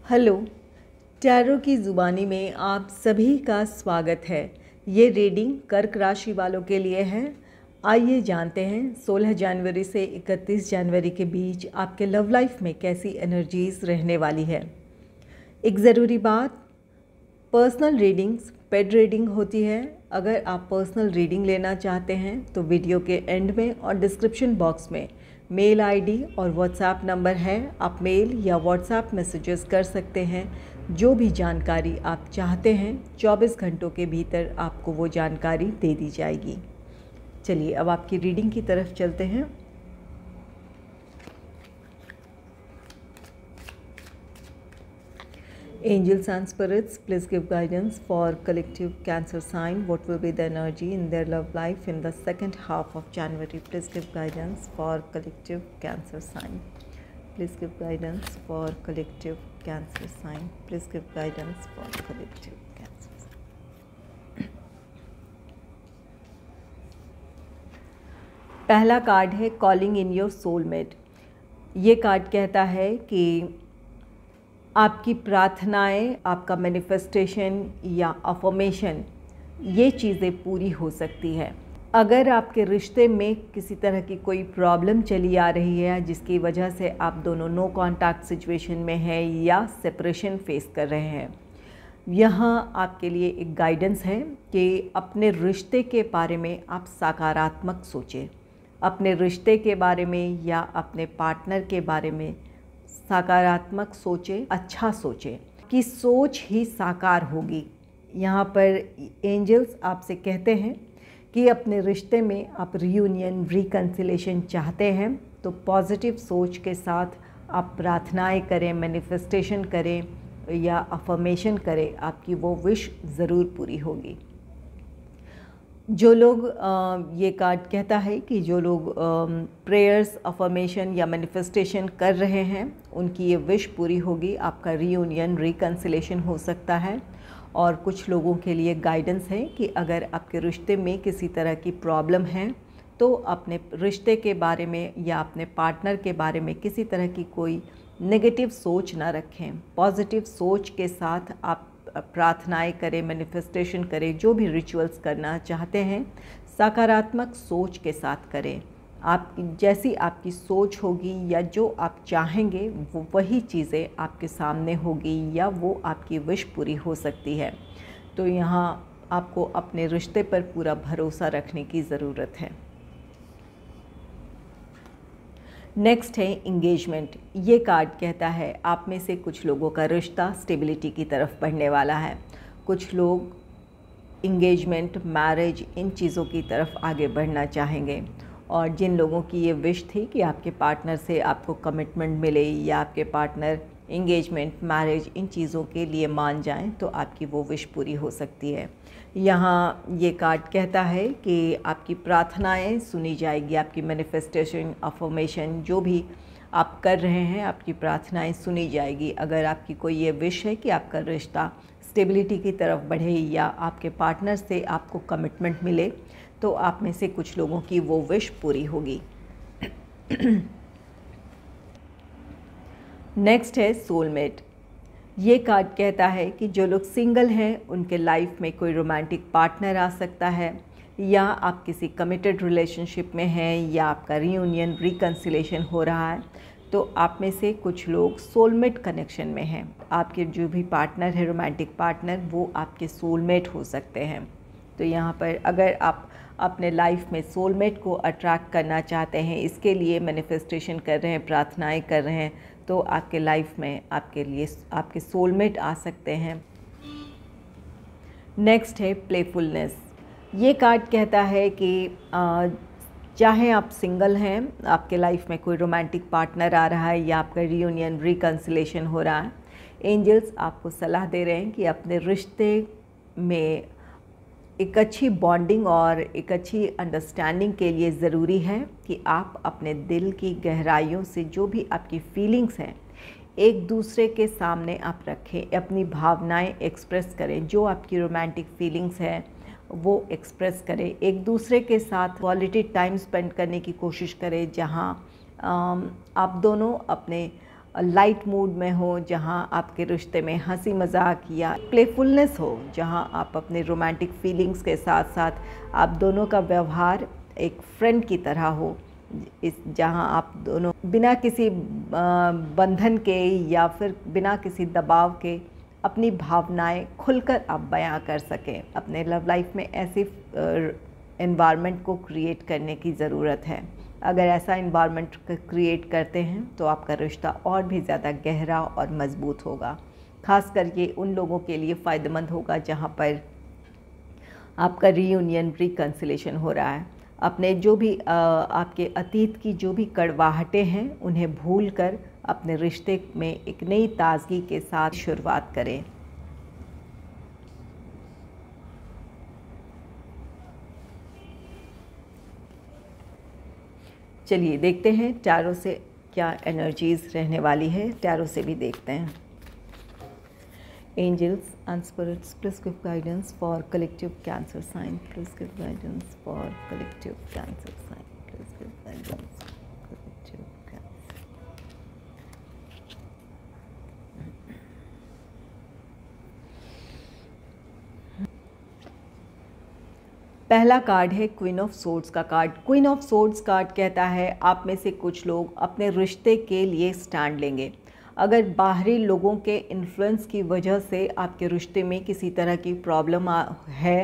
Hello, tarot की ज़ुबानी में आप सभी का स्वागत है। ये रीडिंग कर्क राशि वालों के लिए है। आइए जानते हैं 16 जनवरी से 31 जनवरी के बीच आपके लव लाइफ में कैसी एनर्जीज़ रहने वाली है। एक ज़रूरी बात, पर्सनल रीडिंग्स पेड रीडिंग होती है। अगर आप पर्सनल रीडिंग लेना चाहते हैं तो वीडियो के एंड में और डिस्क्रिप्शन बॉक्स में मेल आईडी और व्हाट्सएप नंबर है। आप मेल या व्हाट्सएप मैसेजेस कर सकते हैं। जो भी जानकारी आप चाहते हैं 24 घंटों के भीतर आपको वो जानकारी दे दी जाएगी। चलिए अब आपकी रीडिंग की तरफ चलते हैं। Angels and spirits, please give guidance for collective Cancer sign. What will be the energy in their love life in the second half of January? Please give guidance for collective Cancer sign. Please give guidance for collective Cancer sign. Please give guidance for collective Cancer sign. पहला card है calling in your soulmate. ये card कहता है कि आपकी प्रार्थनाएं, आपका manifestation या अफर्मेशन, ये चीज़ें पूरी हो सकती है। अगर आपके रिश्ते में किसी तरह की कोई प्रॉब्लम चली आ रही है जिसकी वजह से आप दोनों नो कॉन्टैक्ट सिचुएशन में हैं या सेपरेशन फेस कर रहे हैं, यहाँ आपके लिए एक गाइडेंस है कि अपने रिश्ते के बारे में आप सकारात्मक सोचें। अपने रिश्ते के बारे में या अपने पार्टनर के बारे में सकारात्मक सोचें, अच्छा सोचें कि सोच ही साकार होगी। यहाँ पर एंजल्स आपसे कहते हैं कि अपने रिश्ते में आप रियूनियन, रिकन्सिलेशन चाहते हैं तो पॉजिटिव सोच के साथ आप प्रार्थनाएं करें, मैनिफेस्टेशन करें या अफर्मेशन करें, आपकी वो विश ज़रूर पूरी होगी। जो लोग ये कार्ड कहता है कि जो लोग प्रेयर्स, अफर्मेशन या मैनिफेस्टेशन कर रहे हैं उनकी ये विश पूरी होगी। आपका रीयूनियन, रिकन्सिलेशन हो सकता है। और कुछ लोगों के लिए गाइडेंस है कि अगर आपके रिश्ते में किसी तरह की प्रॉब्लम है तो अपने रिश्ते के बारे में या अपने पार्टनर के बारे में किसी तरह की कोई नेगेटिव सोच ना रखें। पॉजिटिव सोच के साथ आप प्रार्थनाएं करें, मैनिफेस्टेशन करें, जो भी रिचुअल्स करना चाहते हैं सकारात्मक सोच के साथ करें। आप जैसी आपकी सोच होगी या जो आप चाहेंगे वो वही चीज़ें आपके सामने होगी या वो आपकी विश पूरी हो सकती है। तो यहाँ आपको अपने रिश्ते पर पूरा भरोसा रखने की ज़रूरत है। नेक्स्ट है इंगेजमेंट। ये कार्ड कहता है आप में से कुछ लोगों का रिश्ता स्टेबिलिटी की तरफ बढ़ने वाला है। कुछ लोग इंगेजमेंट, मैरिज, इन चीज़ों की तरफ आगे बढ़ना चाहेंगे। और जिन लोगों की ये विश थी कि आपके पार्टनर से आपको कमिटमेंट मिले या आपके पार्टनर इंगेजमेंट, मैरिज, इन चीज़ों के लिए मान जाएं तो आपकी वो विश पूरी हो सकती है। यहाँ ये कार्ड कहता है कि आपकी प्रार्थनाएं सुनी जाएगी। आपकी मैनिफेस्टेशन, अफर्मेशन जो भी आप कर रहे हैं, आपकी प्रार्थनाएं सुनी जाएगी। अगर आपकी कोई ये विश है कि आपका रिश्ता स्टेबिलिटी की तरफ बढ़े या आपके पार्टनर से आपको कमिटमेंट मिले तो आप में से कुछ लोगों की वो विश पूरी होगी। नेक्स्ट है सोलमेट। ये कार्ड कहता है कि जो लोग सिंगल हैं उनके लाइफ में कोई रोमांटिक पार्टनर आ सकता है, या आप किसी कमिटेड रिलेशनशिप में हैं या आपका रीयूनियन, रिकन्सिलेशन हो रहा है तो आप में से कुछ लोग सोलमेट कनेक्शन में हैं। आपके जो भी पार्टनर है, रोमांटिक पार्टनर, वो आपके सोलमेट हो सकते हैं। तो यहाँ पर अगर आप अपने लाइफ में सोलमेट को अट्रैक्ट करना चाहते हैं, इसके लिए मैनिफेस्टेशन कर रहे हैं, प्रार्थनाएं कर रहे हैं, तो आपके लाइफ में आपके लिए आपके सोलमेट आ सकते हैं। नेक्स्ट है प्लेफुलनेस। ये कार्ड कहता है कि चाहे आप सिंगल हैं, आपके लाइफ में कोई रोमांटिक पार्टनर आ रहा है या आपका रीयूनियन, रिकन्सिलेशन हो रहा है, एंजल्स आपको सलाह दे रहे हैं कि अपने रिश्ते में एक अच्छी बॉन्डिंग और एक अच्छी अंडरस्टैंडिंग के लिए ज़रूरी है कि आप अपने दिल की गहराइयों से जो भी आपकी फीलिंग्स हैं एक दूसरे के सामने आप रखें, अपनी भावनाएं एक्सप्रेस करें। जो आपकी रोमांटिक फीलिंग्स हैं वो एक्सप्रेस करें। एक दूसरे के साथ क्वालिटी टाइम स्पेंड करने की कोशिश करें जहां आप दोनों अपने लाइट मूड में हो, जहाँ आपके रिश्ते में हंसी मजाक या प्लेफुलनेस हो, जहाँ आप अपने रोमांटिक फीलिंग्स के साथ साथ आप दोनों का व्यवहार एक फ्रेंड की तरह हो, जहाँ आप दोनों बिना किसी बंधन के या फिर बिना किसी दबाव के अपनी भावनाएं खुलकर आप बयां कर सकें। अपने लव लाइफ में ऐसी एनवायरनमेंट को क्रिएट करने की ज़रूरत है। अगर ऐसा एनवायरनमेंट क्रिएट करते हैं तो आपका रिश्ता और भी ज़्यादा गहरा और मज़बूत होगा। ख़ास करके उन लोगों के लिए फ़ायदेमंद होगा जहाँ पर आपका रीयूनियन, रिकन्सिलेशन हो रहा है। अपने जो भी आपके अतीत की जो भी कड़वाहटें हैं उन्हें भूलकर अपने रिश्ते में एक नई ताज़गी के साथ शुरुआत करें। चलिए देखते हैं टैरो से क्या एनर्जीज़ रहने वाली है। टैरो से भी देखते हैं। Angels and spirits, please give guidance for collective cancer sign. Please give guidance for collective cancer sign. Please give guidance for collective cancer. पहला कार्ड है क्वीन ऑफ सोर्ड्स का कार्ड। क्वीन ऑफ सोर्ड्स कार्ड कहता है आप में से कुछ लोग अपने रिश्ते के लिए स्टैंड लेंगे। अगर बाहरी लोगों के इन्फ्लुएंस की वजह से आपके रिश्ते में किसी तरह की प्रॉब्लम है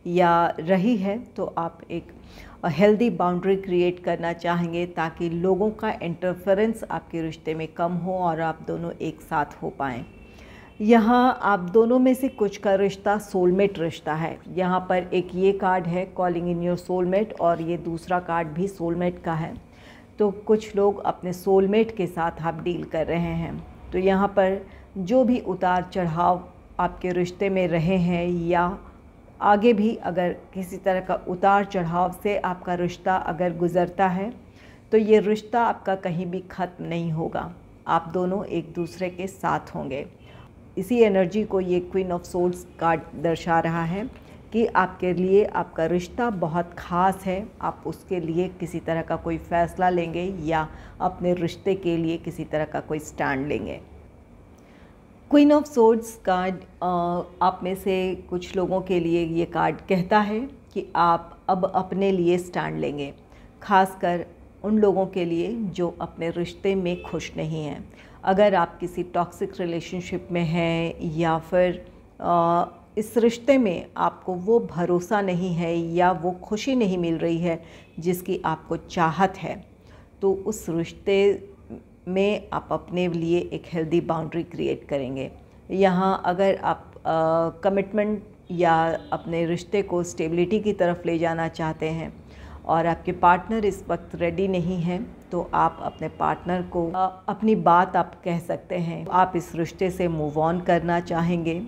या रही है तो आप एक हेल्दी बाउंड्री क्रिएट करना चाहेंगे ताकि लोगों का इंटरफेरेंस आपके रिश्ते में कम हो और आप दोनों एक साथ हो पाएँ। यहाँ आप दोनों में से कुछ का रिश्ता सोलमेट रिश्ता है। यहाँ पर एक ये कार्ड है कॉलिंग इन योर सोलमेट और ये दूसरा कार्ड भी सोलमेट का है। तो कुछ लोग अपने सोलमेट के साथ आप डील कर रहे हैं। तो यहाँ पर जो भी उतार चढ़ाव आपके रिश्ते में रहे हैं या आगे भी अगर किसी तरह का उतार चढ़ाव से आपका रिश्ता अगर गुज़रता है तो ये रिश्ता आपका कहीं भी ख़त्म नहीं होगा। आप दोनों एक दूसरे के साथ होंगे। इसी एनर्जी को ये क्वीन ऑफ सोर्ड्स कार्ड दर्शा रहा है कि आपके लिए आपका रिश्ता बहुत ख़ास है। आप उसके लिए किसी तरह का कोई फ़ैसला लेंगे या अपने रिश्ते के लिए किसी तरह का कोई स्टैंड लेंगे। क्वीन ऑफ सोर्ड्स कार्ड आप में से कुछ लोगों के लिए ये कार्ड कहता है कि आप अब अपने लिए स्टैंड लेंगे, ख़ासकर उन लोगों के लिए जो अपने रिश्ते में खुश नहीं हैं। अगर आप किसी टॉक्सिक रिलेशनशिप में हैं या फिर इस रिश्ते में आपको वो भरोसा नहीं है या वो खुशी नहीं मिल रही है जिसकी आपको चाहत है, तो उस रिश्ते में आप अपने लिए एक हेल्दी बाउंड्री क्रिएट करेंगे। यहाँ अगर आप कमिटमेंट या अपने रिश्ते को स्टेबिलिटी की तरफ ले जाना चाहते हैं और आपके पार्टनर इस वक्त रेडी नहीं है तो आप अपने पार्टनर को अपनी बात आप कह सकते हैं। आप इस रिश्ते से मूव ऑन करना चाहेंगे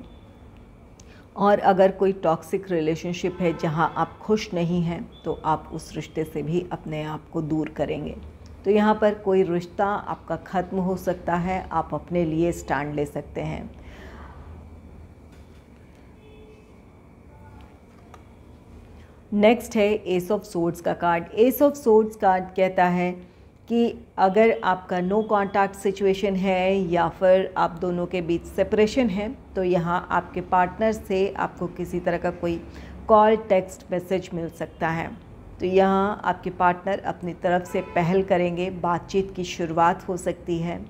और अगर कोई टॉक्सिक रिलेशनशिप है जहां आप खुश नहीं हैं तो आप उस रिश्ते से भी अपने आप को दूर करेंगे। तो यहाँ पर कोई रिश्ता आपका ख़त्म हो सकता है, आप अपने लिए स्टैंड ले सकते हैं। नेक्स्ट है एस ऑफ सोर्ड्स का card. S of swords card कहता है कि अगर आपका नो कॉन्टैक्ट सिचुएशन है या फिर आप दोनों के बीच सेपरेशन है तो यहाँ आपके पार्टनर से आपको किसी तरह का कोई कॉल, टेक्स्ट मैसेज मिल सकता है। तो यहाँ आपके पार्टनर अपनी तरफ से पहल करेंगे, बातचीत की शुरुआत हो सकती है।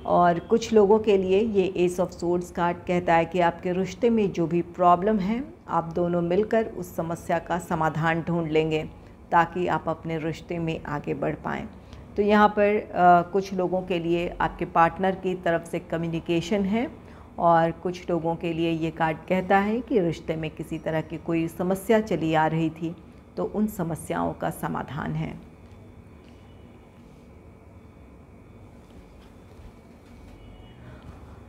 और कुछ लोगों के लिए ये एस ऑफ सोर्ड्स कार्ड कहता है कि आपके रिश्ते में जो भी प्रॉब्लम है आप दोनों मिलकर उस समस्या का समाधान ढूंढ लेंगे ताकि आप अपने रिश्ते में आगे बढ़ पाएँ। तो यहाँ पर कुछ लोगों के लिए आपके पार्टनर की तरफ से कम्युनिकेशन है और कुछ लोगों के लिए ये कार्ड कहता है कि रिश्ते में किसी तरह की कोई समस्या चली आ रही थी तो उन समस्याओं का समाधान है।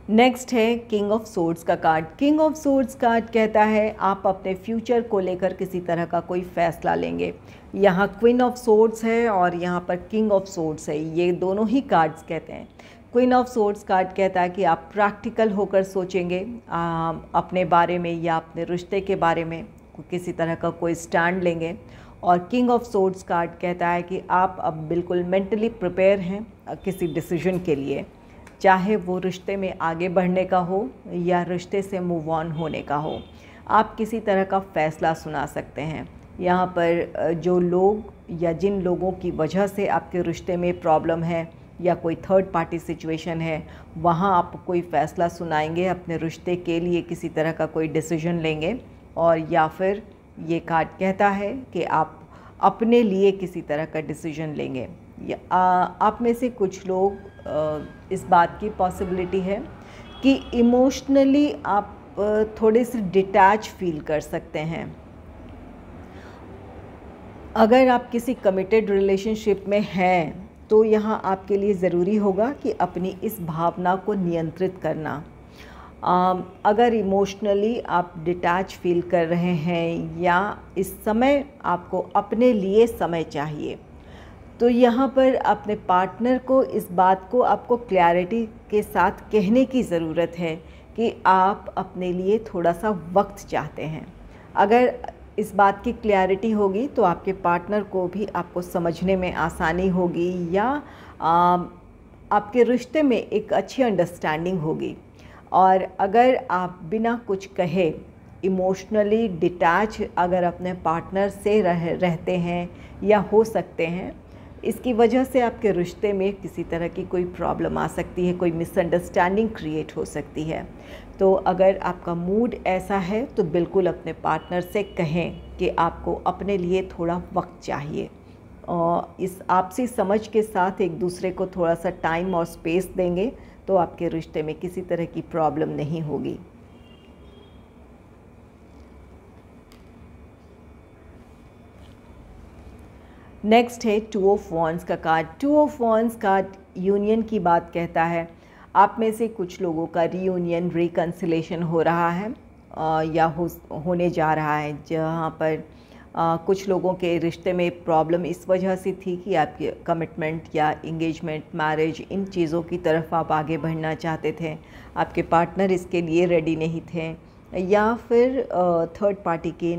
नेक्स्ट है किंग ऑफ सोर्ड्स का card. King of swords card कहता है आप अपने फ्यूचर को लेकर किसी तरह का कोई फ़ैसला लेंगे। यहाँ क्वीन ऑफ सोर्ड्स है और यहाँ पर किंग ऑफ सोर्ड्स है, ये दोनों ही कार्ड्स कहते हैं। क्वीन ऑफ सोर्ड्स कार्ड कहता है कि आप प्रैक्टिकल होकर सोचेंगे अपने बारे में या अपने रिश्ते के बारे में किसी तरह का कोई स्टैंड लेंगे। और किंग ऑफ सोर्ड्स कार्ड कहता है कि आप अब बिल्कुल मेंटली प्रिपेयर हैं किसी डिसीजन के लिए, चाहे वो रिश्ते में आगे बढ़ने का हो या रिश्ते से मूव ऑन होने का हो। आप किसी तरह का फ़ैसला सुना सकते हैं। यहाँ पर जो लोग या जिन लोगों की वजह से आपके रिश्ते में प्रॉब्लम है या कोई थर्ड पार्टी सिचुएशन है, वहाँ आप कोई फ़ैसला सुनाएंगे, अपने रिश्ते के लिए किसी तरह का कोई डिसीजन लेंगे। और या फिर ये कार्ड कहता है कि आप अपने लिए किसी तरह का डिसीजन लेंगे। आप में से कुछ लोग इस बात की पॉसिबिलिटी है कि इमोशनली आप थोड़े से डिटैच फील कर सकते हैं। अगर आप किसी कमिटेड रिलेशनशिप में हैं तो यहाँ आपके लिए ज़रूरी होगा कि अपनी इस भावना को नियंत्रित करना। अगर इमोशनली आप डिटैच फील कर रहे हैं या इस समय आपको अपने लिए समय चाहिए, तो यहाँ पर अपने पार्टनर को इस बात को आपको क्लैरिटी के साथ कहने की ज़रूरत है कि आप अपने लिए थोड़ा सा वक्त चाहते हैं। अगर इस बात की क्लैरिटी होगी तो आपके पार्टनर को भी आपको समझने में आसानी होगी या आपके रिश्ते में एक अच्छी अंडरस्टैंडिंग होगी। और अगर आप बिना कुछ कहे इमोशनली डिटैच अगर अपने पार्टनर से रहते हैं या हो सकते हैं, इसकी वजह से आपके रिश्ते में किसी तरह की कोई प्रॉब्लम आ सकती है, कोई मिसअंडरस्टैंडिंग क्रिएट हो सकती है। तो अगर आपका मूड ऐसा है तो बिल्कुल अपने पार्टनर से कहें कि आपको अपने लिए थोड़ा वक्त चाहिए, और इस आपसी समझ के साथ एक दूसरे को थोड़ा सा टाइम और स्पेस देंगे तो आपके रिश्ते में किसी तरह की प्रॉब्लम नहीं होगी। नेक्स्ट है 2 ऑफ वॉन्ड्स का card. 2 of wands card union की बात कहता है। आप में से कुछ लोगों का रीयूनियन, रिकन्सिलेशन हो रहा है या होने जा रहा है, जहाँ पर कुछ लोगों के रिश्ते में प्रॉब्लम इस वजह से थी कि आपके कमिटमेंट या इंगेजमेंट, मैरिज, इन चीज़ों की तरफ आप आगे बढ़ना चाहते थे, आपके पार्टनर इसके लिए रेडी नहीं थे, या फिर थर्ड पार्टी के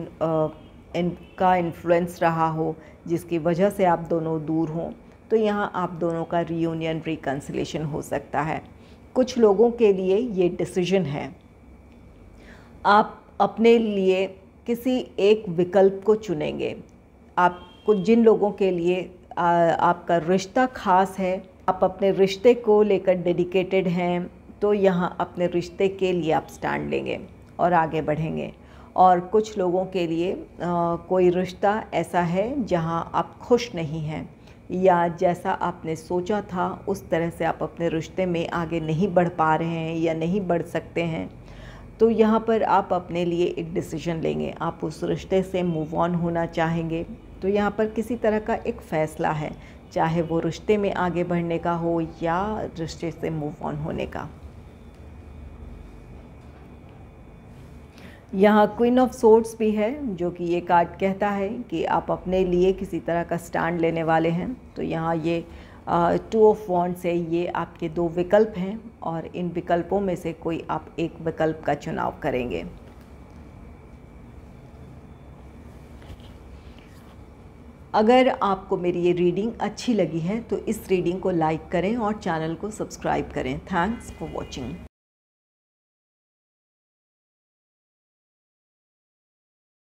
इनका इन्फ्लुएंस रहा हो जिसकी वजह से आप दोनों दूर हों। तो यहाँ आप दोनों का रीयूनियन, रिकन्सिलेशन हो सकता है। कुछ लोगों के लिए ये डिसीजन है, आप अपने लिए किसी एक विकल्प को चुनेंगे। आपको जिन लोगों के लिए आपका रिश्ता ख़ास है, आप अपने रिश्ते को लेकर डेडिकेटेड हैं, तो यहाँ अपने रिश्ते के लिए आप स्टैंड लेंगे और आगे बढ़ेंगे। और कुछ लोगों के लिए कोई रिश्ता ऐसा है जहाँ आप खुश नहीं हैं या जैसा आपने सोचा था उस तरह से आप अपने रिश्ते में आगे नहीं बढ़ पा रहे हैं या नहीं बढ़ सकते हैं, तो यहाँ पर आप अपने लिए एक डिसीजन लेंगे। आप उस रिश्ते से मूव ऑन होना चाहेंगे, तो यहाँ पर किसी तरह का एक फ़ैसला है, चाहे वो रिश्ते में आगे बढ़ने का हो या रिश्ते से मूव ऑन होने का। यहाँ क्वीन ऑफ सोर्ड्स भी है, जो कि ये कार्ड कहता है कि आप अपने लिए किसी तरह का स्टैंड लेने वाले हैं। तो यहाँ ये 2 ऑफ वॉन्ड्स है, ये आपके 2 विकल्प हैं और इन विकल्पों में से कोई आप एक विकल्प का चुनाव करेंगे। अगर आपको मेरी ये रीडिंग अच्छी लगी है तो इस रीडिंग को लाइक करें और चैनल को सब्सक्राइब करें। Thanks for watching.